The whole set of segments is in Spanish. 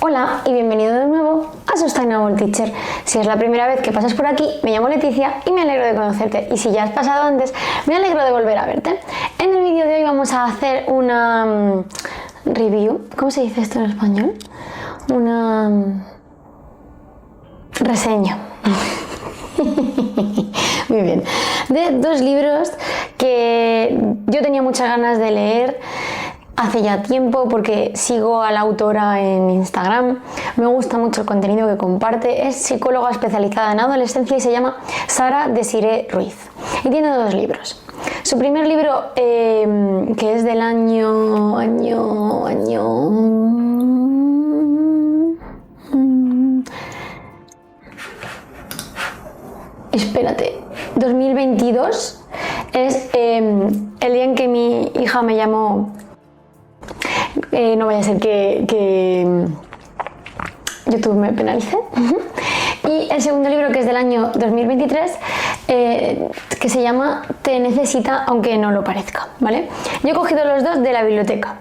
Hola y bienvenido de nuevo a Sustainable Teacher. Si es la primera vez que pasas por aquí, me llamo Leticia y me alegro de conocerte. Y si ya has pasado antes, me alegro de volver a verte. En el vídeo de hoy vamos a hacer una review. ¿Cómo se dice esto en español? Una reseña. Muy bien. De dos libros que yo tenía muchas ganas de leer hace ya tiempo porque sigo a la autora en Instagram, me gusta mucho el contenido que comparte, es psicóloga especializada en adolescencia y se llama Sara Desiree Ruiz y tiene dos libros. Su primer libro, que es del espérate, 2022, es el día en que mi hija me llamó. No vaya a ser que YouTube me penalice. Y el segundo libro, que es del año 2023, que se llama Te necesita aunque no lo parezca, ¿vale? Yo he cogido los dos de la biblioteca.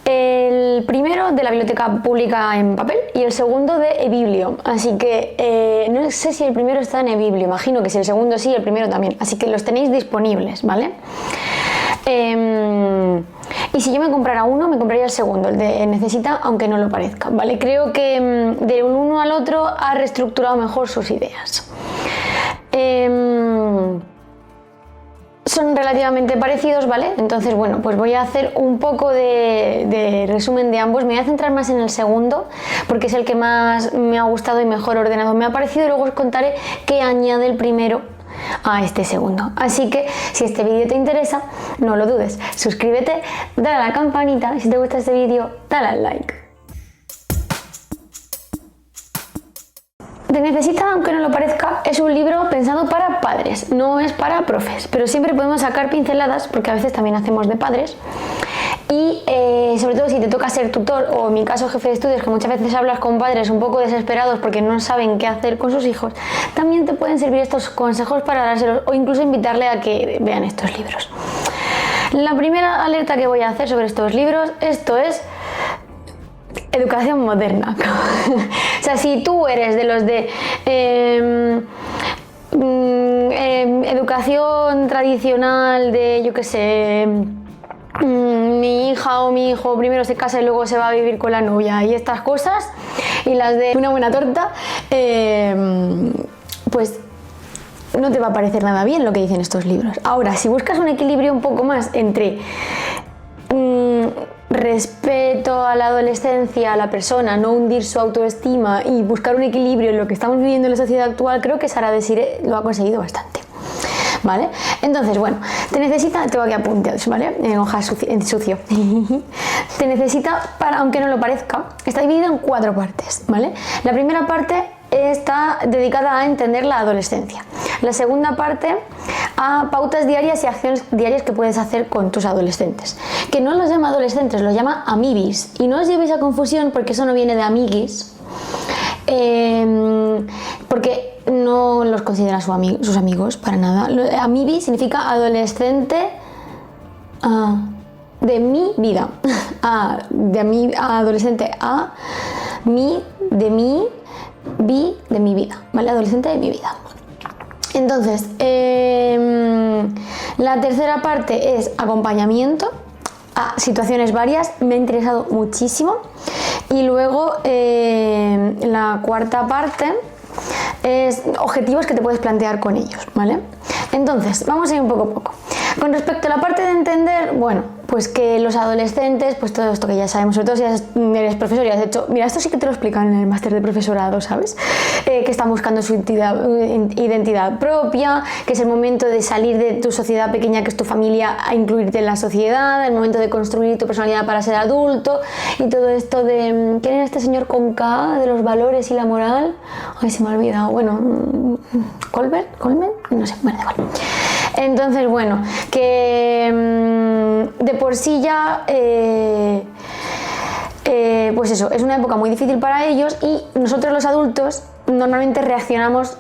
El primero de la biblioteca pública en papel y el segundo de eBiblio. Así que no sé si el primero está en eBiblio, imagino que si el segundo sí, el primero también. Así que los tenéis disponibles, ¿vale? Y si yo me comprara uno, me compraría el segundo, el de necesita aunque no lo parezca, ¿vale? Creo que de un uno al otro ha reestructurado mejor sus ideas. Son relativamente parecidos, ¿vale? Entonces, bueno, pues voy a hacer un poco de resumen de ambos. Me voy a centrar más en el segundo, porque es el que más me ha gustado y mejor ordenado me ha parecido, y luego os contaré qué añade el primero a este segundo. Así que si este vídeo te interesa, no lo dudes, suscríbete, dale a la campanita y si te gusta este vídeo, dale al like. Te necesita aunque no lo parezca es un libro pensado para padres, no es para profes, pero siempre podemos sacar pinceladas porque a veces también hacemos de padres. Y sobre todo si te toca ser tutor o en mi caso jefe de estudios, que muchas veces hablas con padres un poco desesperados porque no saben qué hacer con sus hijos, también te pueden servir estos consejos para dárselos o incluso invitarle a que vean estos libros. La primera alerta que voy a hacer sobre estos libros, esto es educación moderna. O sea, si tú eres de los de educación tradicional de, yo qué sé, mi hija o mi hijo primero se casa y luego se va a vivir con la novia y estas cosas, y las de una buena torta, pues no te va a parecer nada bien lo que dicen estos libros. Ahora, si buscas un equilibrio un poco más entre respeto a la adolescencia, a la persona, no hundir su autoestima y buscar un equilibrio en lo que estamos viviendo en la sociedad actual, creo que Sara Desiree lo ha conseguido bastante. ¿Vale? Entonces, bueno, te necesita, tengo aquí apuntados, ¿vale? En hoja sucio. Te necesita, aunque no lo parezca, está dividido en 4 partes, ¿vale? La primera parte está dedicada a entender la adolescencia. La segunda parte a pautas diarias y acciones diarias que puedes hacer con tus adolescentes. Que no los llama adolescentes, los llama amiguis. Y no os llevéis a confusión porque eso no viene de amiguis. Porque no los considera sus amigos para nada. Amibi significa adolescente de mi vida. Adolescente de mi de mi vida, ¿vale? Adolescente de mi vida. Entonces, la tercera parte es acompañamiento a situaciones varias. Me ha interesado muchísimo. Y luego la cuarta parte es objetivos que te puedes plantear con ellos, ¿vale? Entonces, vamos a ir un poco a poco. Con respecto a la parte de entender, bueno, pues que los adolescentes, pues todo esto que ya sabemos, sobre todo si eres profesor y has hecho, mira, esto sí que te lo explican en el máster de profesorado, ¿sabes? Que están buscando su identidad propia, que es el momento de salir de tu sociedad pequeña, que es tu familia, a incluirte en la sociedad, el momento de construir tu personalidad para ser adulto, y todo esto de, ¿quién era este señor con K, de los valores y la moral? Ay, se me ha olvidado, bueno, ¿Colmen? No sé, bueno, da igual. Entonces, bueno, que de por sí ya, pues eso, es una época muy difícil para ellos y nosotros los adultos normalmente reaccionamos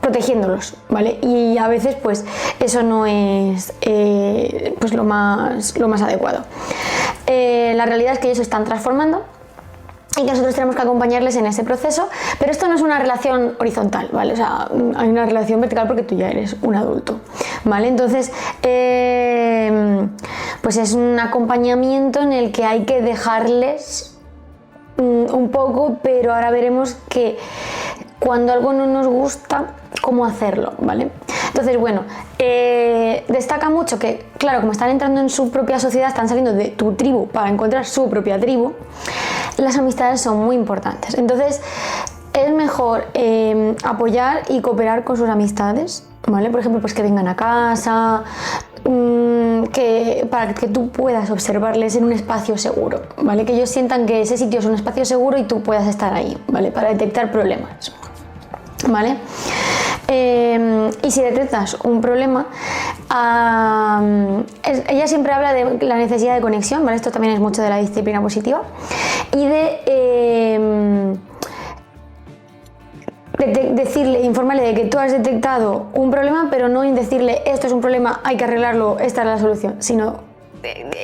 protegiéndolos, ¿vale? Y a veces pues eso no es pues lo más adecuado. La realidad es que ellos se están transformando y que nosotros tenemos que acompañarles en ese proceso, pero esto no es una relación horizontal, ¿vale? O sea, hay una relación vertical porque tú ya eres un adulto, ¿vale? Entonces, pues es un acompañamiento en el que hay que dejarles un poco, pero ahora veremos que cuando algo no nos gusta, cómo hacerlo, ¿vale? Entonces, bueno, destaca mucho que, claro, como están entrando en su propia sociedad, están saliendo de tu tribu para encontrar su propia tribu, las amistades son muy importantes. Entonces, es mejor apoyar y cooperar con sus amistades, ¿vale? Por ejemplo, pues que vengan a casa, para que tú puedas observarles en un espacio seguro, ¿vale? Que ellos sientan que ese sitio es un espacio seguro y tú puedas estar ahí, ¿vale? Para detectar problemas, ¿vale? Y si detectas un problema, ella siempre habla de la necesidad de conexión, ¿vale? Esto también es mucho de la disciplina positiva, y de decirle, informarle de que tú has detectado un problema, pero no en decirle esto es un problema, hay que arreglarlo, esta es la solución, sino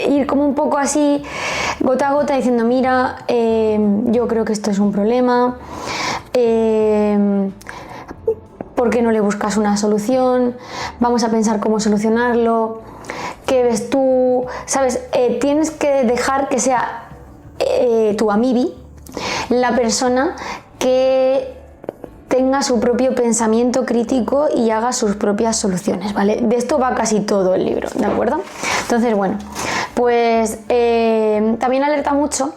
ir como un poco así, gota a gota, diciendo mira, yo creo que esto es un problema, ¿por qué no le buscas una solución? Vamos a pensar cómo solucionarlo. ¿Qué ves tú? ¿Sabes? Tienes que dejar que sea tu amibi la persona que tenga su propio pensamiento crítico y haga sus propias soluciones, ¿vale? De esto va casi todo el libro, ¿de acuerdo? Entonces, bueno, pues también alerta mucho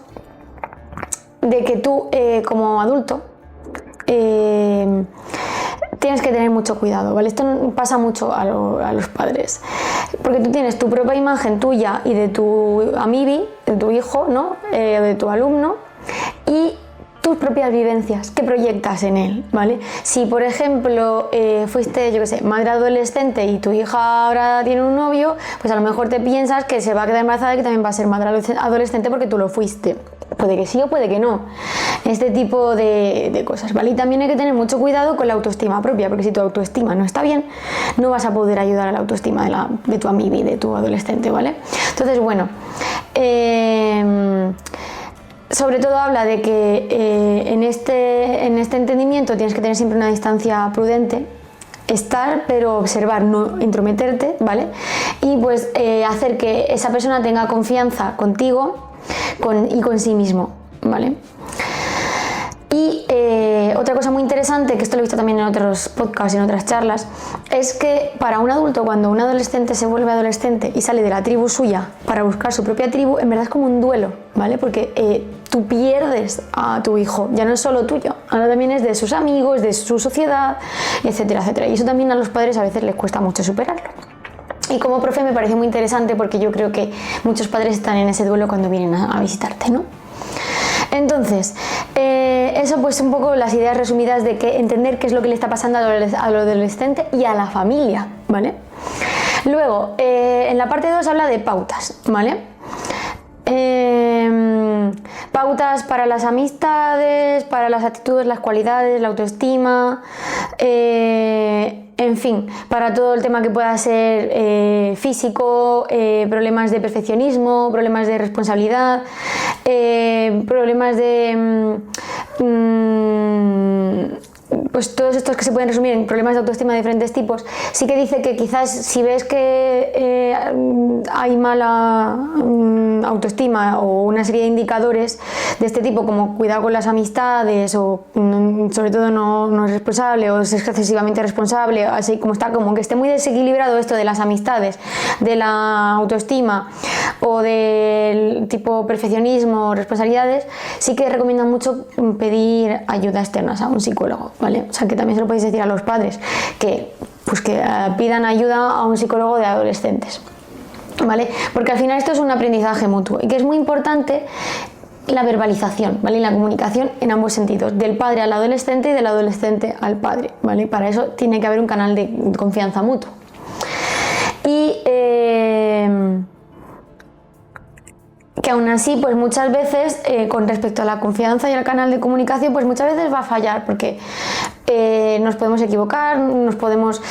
de que tú, como adulto, tienes que tener mucho cuidado, ¿vale? Esto pasa mucho a los padres, porque tú tienes tu propia imagen tuya y de tu amibi, de tu hijo, ¿no? De tu alumno, y tus propias vivencias que proyectas en él, ¿vale? Si, por ejemplo, fuiste, yo qué sé, madre adolescente y tu hija ahora tiene un novio, pues a lo mejor te piensas que se va a quedar embarazada y que también va a ser madre adolescente porque tú lo fuiste. Puede que sí o puede que no. Este tipo de cosas, ¿vale? Y también hay que tener mucho cuidado con la autoestima propia, porque si tu autoestima no está bien, no vas a poder ayudar a la autoestima de tu amiga, de tu adolescente, ¿vale? Entonces, bueno, sobre todo habla de que en este entendimiento tienes que tener siempre una distancia prudente, estar pero observar, no entrometerte, ¿vale? Y pues hacer que esa persona tenga confianza contigo y con sí mismo, ¿vale? Y otra cosa muy interesante, que esto lo he visto también en otros podcasts y en otras charlas, es que para un adulto, cuando un adolescente se vuelve adolescente y sale de la tribu suya para buscar su propia tribu, en verdad es como un duelo, ¿vale? Porque tú pierdes a tu hijo, ya no es solo tuyo, ahora también es de sus amigos, de su sociedad, etcétera, etcétera. Y eso también a los padres a veces les cuesta mucho superarlo. Y como profe me parece muy interesante porque yo creo que muchos padres están en ese duelo cuando vienen a visitarte, ¿no? Entonces, eso pues un poco las ideas resumidas de que entender qué es lo que le está pasando al adolescente y a la familia, ¿vale? Luego, en la parte 2 habla de pautas, ¿vale? Pautas para las amistades, para las actitudes, las cualidades, la autoestima, en fin, para todo el tema que pueda ser físico, problemas de perfeccionismo, problemas de responsabilidad, problemas de pues todos estos que se pueden resumir en problemas de autoestima de diferentes tipos. Sí que dice que quizás si ves que hay mala autoestima o una serie de indicadores de este tipo, como cuidado con las amistades o sobre todo no es responsable o es excesivamente responsable, así como está, como que esté muy desequilibrado esto de las amistades, de la autoestima o del tipo perfeccionismo o responsabilidades, sí que recomienda mucho pedir ayuda externa, o sea, un psicólogo, ¿vale? O sea, que también se lo podéis decir a los padres, que pidan ayuda a un psicólogo de adolescentes, ¿vale? Porque al final esto es un aprendizaje mutuo y que es muy importante la verbalización, ¿vale? Y la comunicación en ambos sentidos, del padre al adolescente y del adolescente al padre, ¿vale? Para eso tiene que haber un canal de confianza mutuo. Y que aún así, pues muchas veces, con respecto a la confianza y al canal de comunicación, pues muchas veces va a fallar, porque nos podemos equivocar, nos podemos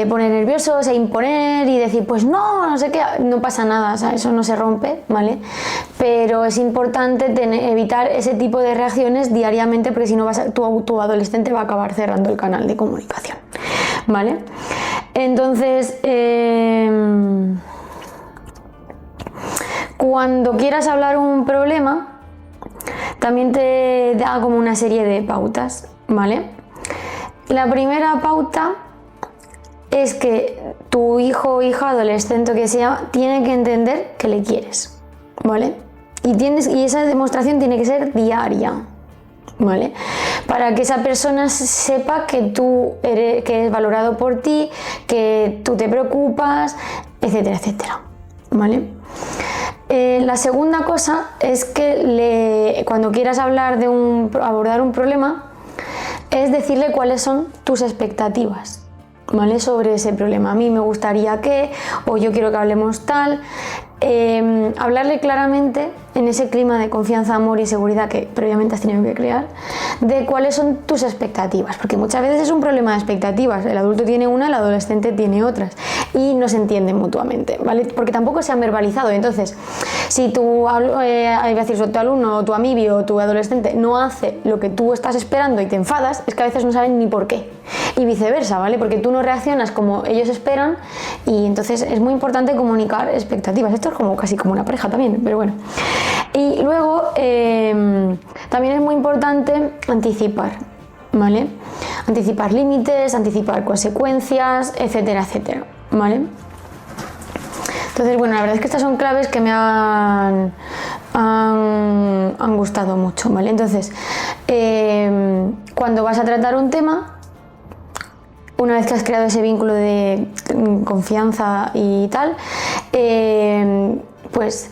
poner nerviosos e imponer y decir, pues no, no sé qué, no pasa nada, o sea, eso no se rompe, ¿vale? Pero es importante evitar ese tipo de reacciones diariamente, porque si no tu adolescente va a acabar cerrando el canal de comunicación, ¿vale? Entonces, cuando quieras hablar un problema, también te da como una serie de pautas, ¿vale? La primera pauta es que tu hijo o hija, adolescente o que sea, tiene que entender que le quieres, ¿vale? Y esa demostración tiene que ser diaria, ¿vale? Para que esa persona sepa que que es valorado por ti, que tú te preocupas, etcétera, etcétera, ¿vale? La segunda cosa es que cuando quieras abordar un problema, es decirle cuáles son tus expectativas, ¿vale? Sobre ese problema. A mí me gustaría que, o yo quiero que hablemos tal. Hablarle claramente en ese clima de confianza, amor y seguridad que previamente has tenido que crear, de cuáles son tus expectativas, porque muchas veces es un problema de expectativas. El adulto tiene una, el adolescente tiene otras y no se entienden mutuamente, ¿vale? Porque tampoco se han verbalizado. Entonces, si tu alumno o tu amigo o tu adolescente no hace lo que tú estás esperando y te enfadas, es que a veces no saben ni por qué, y viceversa, ¿vale? Porque tú no reaccionas como ellos esperan, y entonces es muy importante comunicar expectativas. Esto es casi como una pareja también, pero bueno. Y luego también es muy importante anticipar, ¿vale? Anticipar límites, anticipar consecuencias, etcétera, etcétera, ¿vale? Entonces, bueno, la verdad es que estas son claves que me han gustado mucho, ¿vale? Entonces, cuando vas a tratar un tema, una vez que has creado ese vínculo de confianza y tal, pues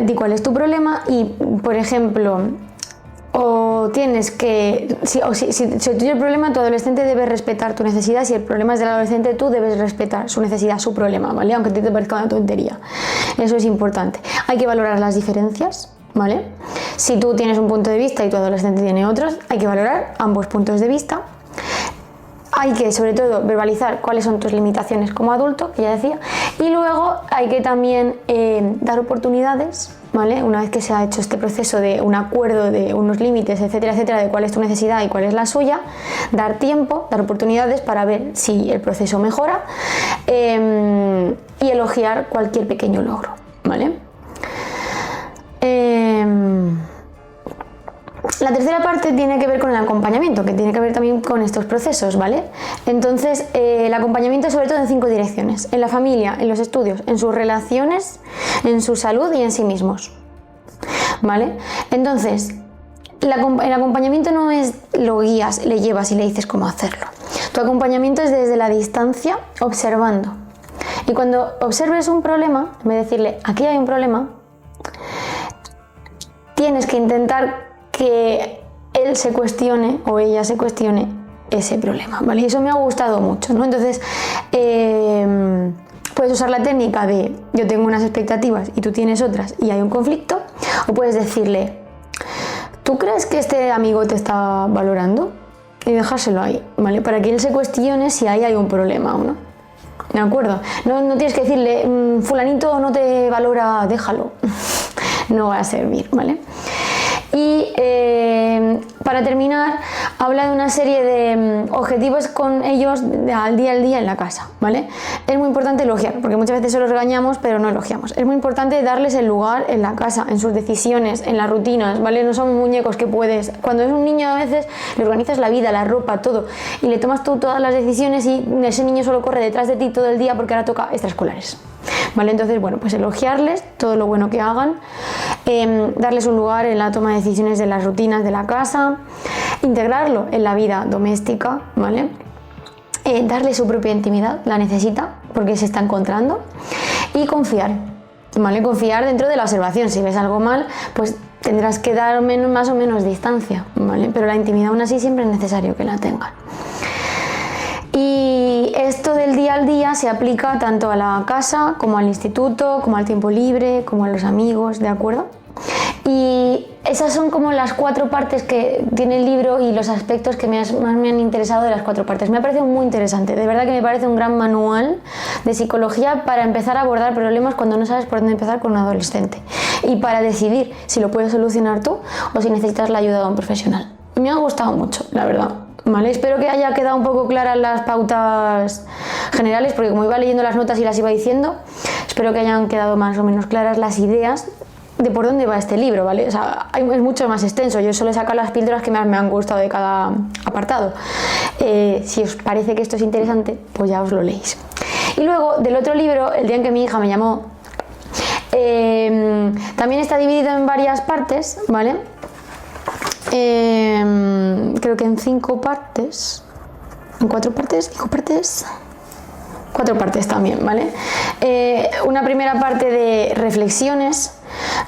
di cuál es tu problema y, por ejemplo, si el tuyo el problema, tu adolescente debe respetar tu necesidad. Si el problema es del adolescente, tú debes respetar su necesidad, su problema, ¿vale? Aunque a ti te parezca una tontería. Eso es importante. Hay que valorar las diferencias, ¿vale? Si tú tienes un punto de vista y tu adolescente tiene otros, hay que valorar ambos puntos de vista. Hay que, sobre todo, verbalizar cuáles son tus limitaciones como adulto, que ya decía, y luego hay que también dar oportunidades, ¿vale? Una vez que se ha hecho este proceso de un acuerdo de unos límites, etcétera, etcétera, de cuál es tu necesidad y cuál es la suya, dar tiempo, dar oportunidades para ver si el proceso mejora, y elogiar cualquier pequeño logro, ¿vale? La tercera parte tiene que ver con el acompañamiento, que tiene que ver también con estos procesos, ¿vale? Entonces, el acompañamiento sobre todo en 5 direcciones: en la familia, en los estudios, en sus relaciones, en su salud y en sí mismos, ¿vale? Entonces, el acompañamiento no es lo guías, le llevas y le dices cómo hacerlo. Tu acompañamiento es desde la distancia, observando. Y cuando observes un problema, en vez de decirle, aquí hay un problema, tienes que intentar que él se cuestione o ella se cuestione ese problema, ¿vale? Y eso me ha gustado mucho, ¿no? Entonces, puedes usar la técnica de yo tengo unas expectativas y tú tienes otras y hay un conflicto, o puedes decirle, ¿tú crees que este amigo te está valorando? Y dejárselo ahí, ¿vale? Para que él se cuestione si ahí hay un problema o no. ¿De acuerdo? No tienes que decirle, fulanito no te valora, déjalo. No va a servir, ¿vale? Y para terminar, habla de una serie de objetivos con ellos al día en la casa, ¿vale? Es muy importante elogiar, porque muchas veces solo regañamos, pero no elogiamos. Es muy importante darles el lugar en la casa, en sus decisiones, en las rutinas, ¿vale? No son muñecos que puedes... Cuando es un niño a veces le organizas la vida, la ropa, todo, y le tomas tú todas las decisiones y ese niño solo corre detrás de ti todo el día porque ahora toca extraescolares, ¿vale? Entonces, bueno, pues elogiarles todo lo bueno que hagan, darles un lugar en la toma de decisiones de las rutinas de la casa, integrarlo en la vida doméstica, ¿vale? Darle su propia intimidad, la necesita porque se está encontrando, y confiar, ¿vale? Confiar dentro de la observación. Si ves algo mal, pues tendrás que dar más o menos distancia, ¿vale? Pero la intimidad aún así siempre es necesario que la tengan. Y esto del día al día se aplica tanto a la casa como al instituto, como al tiempo libre, como a los amigos, ¿de acuerdo? Y esas son como las 4 partes que tiene el libro y los aspectos que más me han interesado de las 4 partes. Me ha parecido muy interesante, de verdad que me parece un gran manual de psicología para empezar a abordar problemas cuando no sabes por dónde empezar con un adolescente y para decidir si lo puedes solucionar tú o si necesitas la ayuda de un profesional. Me ha gustado mucho, la verdad. Vale, espero que haya quedado un poco claras las pautas generales, porque como iba leyendo las notas y las iba diciendo, espero que hayan quedado más o menos claras las ideas de por dónde va este libro, ¿vale? O sea, es mucho más extenso, yo solo he sacado las píldoras que más me han gustado de cada apartado. Si os parece que esto es interesante, pues ya os lo leéis. Y luego, del otro libro, El día en que mi hija me llamó, también está dividido en varias partes, ¿vale? Creo que en 5 partes, en 4 partes, 5 partes, 4 partes también, ¿vale? Una primera parte de reflexiones,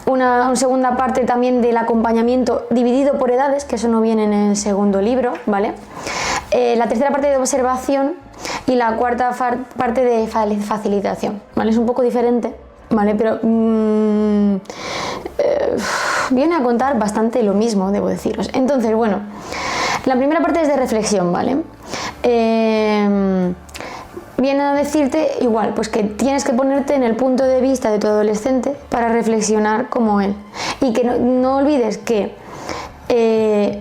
una segunda parte también del acompañamiento dividido por edades, que eso no viene en el segundo libro, ¿vale? La tercera parte de observación y la cuarta parte de facilitación, ¿vale? Es un poco diferente, ¿vale? Pero viene a contar bastante lo mismo, debo deciros. Entonces, bueno, la primera parte es de reflexión, ¿vale? Viene a decirte igual, pues que tienes que ponerte en el punto de vista de tu adolescente para reflexionar como él. Y que no olvides que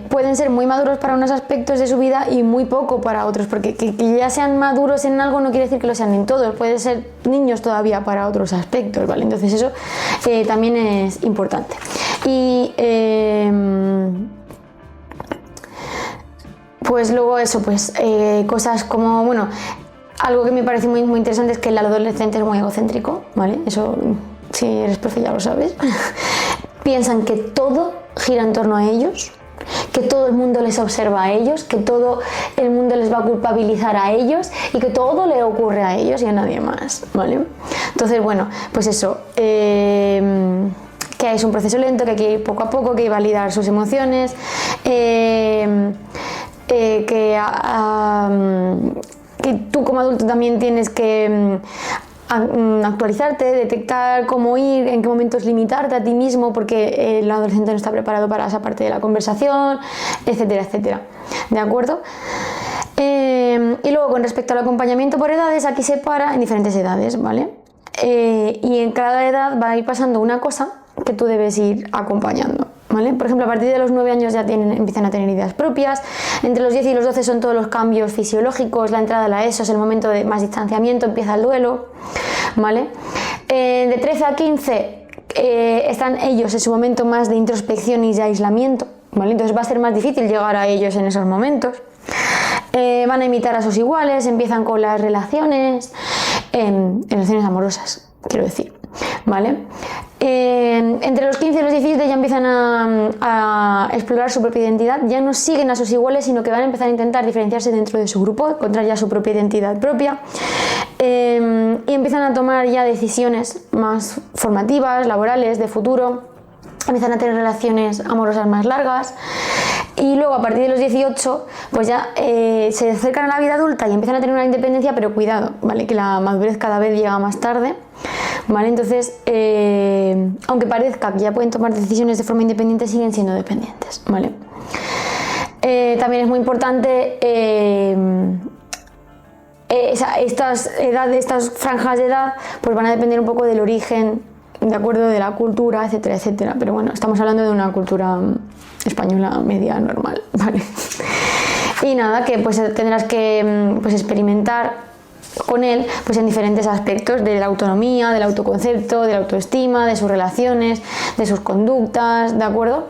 pueden ser muy maduros para unos aspectos de su vida y muy poco para otros, porque que ya sean maduros en algo no quiere decir que lo sean en todos, pueden ser niños todavía para otros aspectos, ¿vale? Entonces eso también es importante. Y pues luego eso, pues cosas como, bueno, algo que me parece muy, muy interesante es que el adolescente es muy egocéntrico, ¿vale? Eso, si eres profe ya lo sabes. Piensan que todo gira en torno a ellos, que todo el mundo les observa a ellos, que todo el mundo les va a culpabilizar a ellos y que todo le ocurre a ellos y a nadie más, ¿vale? Entonces, bueno, pues eso, que es un proceso lento, que hay que ir poco a poco, que hay que validar sus emociones, que tú como adulto también tienes que actualizarte, detectar cómo ir, en qué momentos limitarte a ti mismo, porque el adolescente no está preparado para esa parte de la conversación, etcétera, etcétera. ¿De acuerdo? Y luego, con respecto al acompañamiento por edades, aquí se para en diferentes edades, ¿vale? Y en cada edad va a ir pasando una cosa que tú debes ir acompañando, ¿vale? Por ejemplo, a partir de los 9 años ya empiezan a tener ideas propias, entre los 10 y los 12 son todos los cambios fisiológicos, la entrada a la ESO es el momento de más distanciamiento, empieza el duelo, ¿vale? De 13 a 15 están ellos en su momento más de introspección y de aislamiento, ¿vale? Entonces va a ser más difícil llegar a ellos en esos momentos. Van a imitar a sus iguales, empiezan con las relaciones amorosas, quiero decir, ¿vale? Entre los 15 y los 17 ya empiezan a explorar su propia identidad, ya no siguen a sus iguales, sino que van a empezar a intentar diferenciarse dentro de su grupo, encontrar ya su propia identidad propia, y empiezan a tomar ya decisiones más formativas, laborales, de futuro, empiezan a tener relaciones amorosas más largas. Y luego a partir de los 18 pues ya se acercan a la vida adulta y empiezan a tener una independencia, pero cuidado, ¿vale? Que la madurez cada vez llega más tarde, ¿vale? Entonces, aunque parezca que ya pueden tomar decisiones de forma independiente, siguen siendo dependientes, ¿vale? También es muy importante estas edades, estas franjas de edad, pues van a depender un poco del origen, de acuerdo, de la cultura, etcétera, etcétera. Pero bueno, estamos hablando de una cultura española media normal, ¿vale? Y nada, que pues tendrás que pues experimentar con él pues en diferentes aspectos de la autonomía, del autoconcepto, de la autoestima, de sus relaciones, de sus conductas, ¿de acuerdo?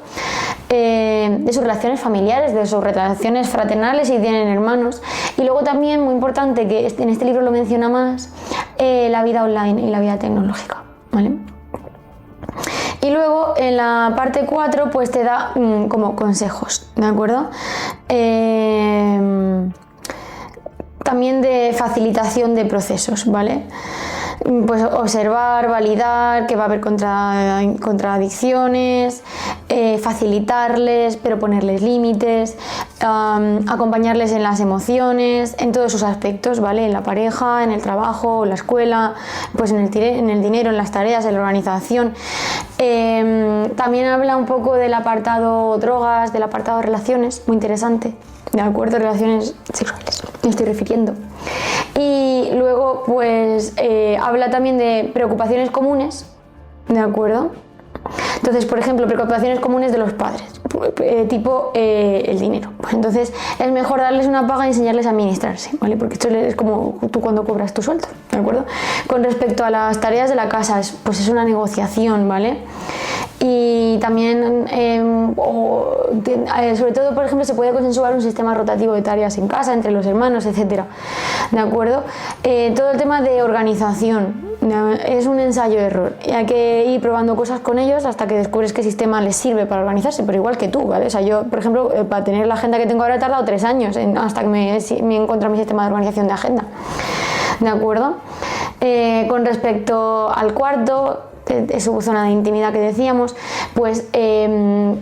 De sus relaciones familiares, de sus relaciones fraternales si tienen hermanos. Y luego también, muy importante, que en este libro lo menciona más, la vida online y la vida tecnológica, ¿vale? Y luego en la parte 4 pues te da como consejos, ¿de acuerdo? También de facilitación de procesos, ¿vale? Pues observar, validar, que va a haber contradicciones, facilitarles, pero ponerles límites, acompañarles en las emociones, en todos sus aspectos, ¿vale? En la pareja, en el trabajo, en la escuela, pues en el dinero, en las tareas, en la organización. También habla un poco del apartado drogas, del apartado relaciones, muy interesante, ¿de acuerdo? Relaciones sexuales, me estoy refiriendo. Y luego, pues, habla también de preocupaciones comunes, ¿de acuerdo? Entonces, por ejemplo, preocupaciones comunes de los padres, tipo el dinero. Pues entonces es mejor darles una paga y enseñarles a administrarse, ¿vale? Porque esto es como tú cuando cobras tu sueldo, ¿de acuerdo? Con respecto a las tareas de la casa, pues es una negociación, ¿vale? Y también, sobre todo, por ejemplo, se puede consensuar un sistema rotativo de tareas en casa, entre los hermanos, etcétera, ¿de acuerdo? Todo el tema de organización es un ensayo-error y hay que ir probando cosas con ellos hasta que descubres qué sistema les sirve para organizarse, pero igual que tú, ¿vale? O sea, yo, por ejemplo, para tener la agenda que tengo ahora he tardado 3 años hasta que me he encontrado mi sistema de organización de agenda, ¿de acuerdo? Con respecto al cuarto, su zona de intimidad que decíamos, pues tiene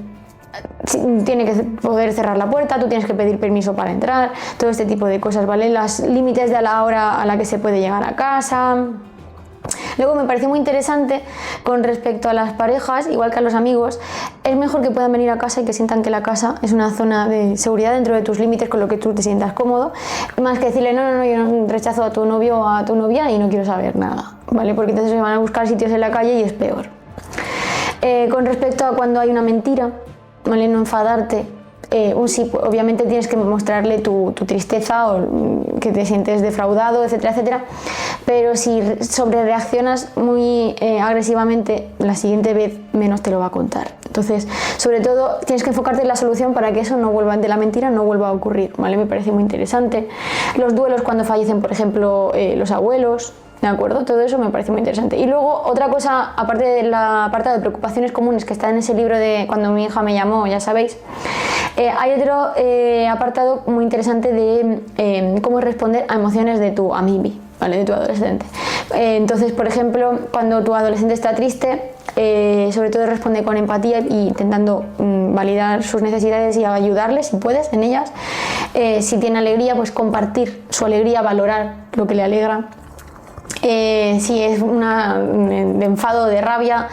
que poder cerrar la puerta, tú tienes que pedir permiso para entrar, todo este tipo de cosas, ¿vale? Los límites de la hora a la que se puede llegar a casa. Luego me pareció muy interesante con respecto a las parejas, igual que a los amigos, es mejor que puedan venir a casa y que sientan que la casa es una zona de seguridad dentro de tus límites con lo que tú te sientas cómodo, más que decirle no, yo no rechazo a tu novio o a tu novia y no quiero saber nada, ¿vale? Porque entonces se van a buscar sitios en la calle y es peor. Con respecto a cuando hay una mentira, ¿vale? No enfadarte. Sí, obviamente tienes que mostrarle tu tristeza o que te sientes defraudado, etcétera, etcétera, pero si sobre reaccionas muy agresivamente, la siguiente vez menos te lo va a contar. Entonces, sobre todo, tienes que enfocarte en la solución para que eso no vuelva, de la mentira no vuelva a ocurrir, ¿vale? Me parece muy interesante. Los duelos cuando fallecen, por ejemplo, los abuelos, ¿de acuerdo? Todo eso me parece muy interesante. Y luego, otra cosa, aparte de la apartado de preocupaciones comunes que está en ese libro de Cuando mi hija me llamó, ya sabéis, hay otro apartado muy interesante de cómo responder a emociones de tu amibi, ¿vale? De tu adolescente. Entonces, por ejemplo, cuando tu adolescente está triste, sobre todo responde con empatía y intentando validar sus necesidades y ayudarles, si puedes, en ellas. Si tiene alegría, pues compartir su alegría, valorar lo que le alegra. Si es de enfado, de rabia,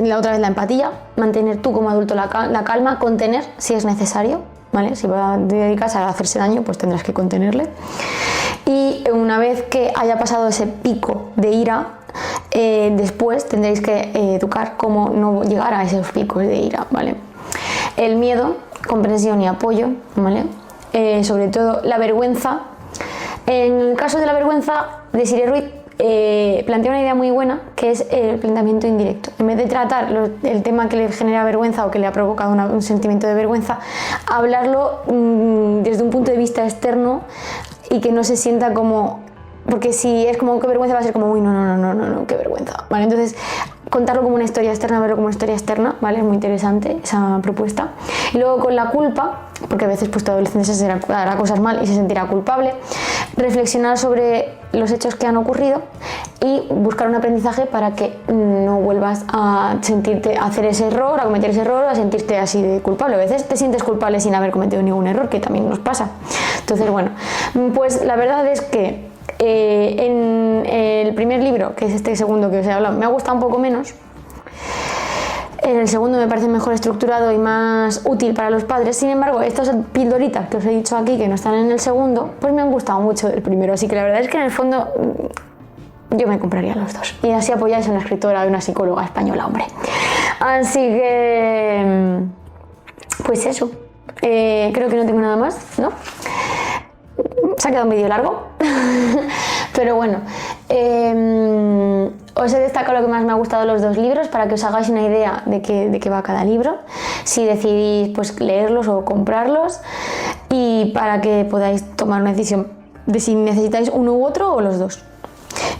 la otra vez la empatía, mantener tú como adulto la calma, contener si es necesario, ¿vale? Si va a dedicarse a hacerse daño, pues tendrás que contenerle. Y una vez que haya pasado ese pico de ira, después tendréis que educar cómo no llegar a esos picos de ira, ¿vale? El miedo, comprensión y apoyo, ¿vale? Sobre todo la vergüenza. En el caso de la vergüenza, Desiree Ruiz plantea una idea muy buena, que es el planteamiento indirecto. En vez de tratar el tema que le genera vergüenza o que le ha provocado un sentimiento de vergüenza, hablarlo desde un punto de vista externo y que no se sienta como... Porque si es como qué vergüenza, va a ser como uy, no, qué vergüenza, ¿vale? Entonces, contarlo como una historia externa, verlo como una historia externa, ¿vale? Es muy interesante esa propuesta. Y luego con la culpa, porque a veces pues tu adolescente hará cosas mal y se sentirá culpable, reflexionar sobre los hechos que han ocurrido y buscar un aprendizaje para que no vuelvas a sentirte, a hacer ese error, a cometer ese error, a sentirte así de culpable. A veces te sientes culpable sin haber cometido ningún error, que también nos pasa. Entonces, bueno, pues la verdad es que en el primer libro, que es este segundo que os he hablado, me ha gustado un poco menos. En el segundo me parece mejor estructurado y más útil para los padres. Sin embargo, estas pildoritas que os he dicho aquí, que no están en el segundo, pues me han gustado mucho del primero. Así que la verdad es que en el fondo yo me compraría los dos. Y así apoyáis a una escritora y una psicóloga española, hombre. Así que, pues eso. Creo que no tengo nada más, ¿no? Se ha quedado un vídeo largo, pero bueno, os he destacado lo que más me ha gustado de los dos libros para que os hagáis una idea de qué va cada libro, si decidís pues leerlos o comprarlos, y para que podáis tomar una decisión de si necesitáis uno u otro o los dos.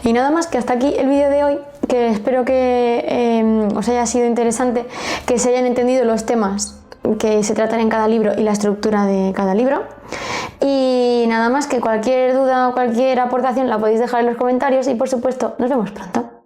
Y nada más, que hasta aquí el vídeo de hoy, que espero que os haya sido interesante, que se hayan entendido los temas que se tratan en cada libro y la estructura de cada libro. Y nada más, que cualquier duda o cualquier aportación la podéis dejar en los comentarios y por supuesto nos vemos pronto.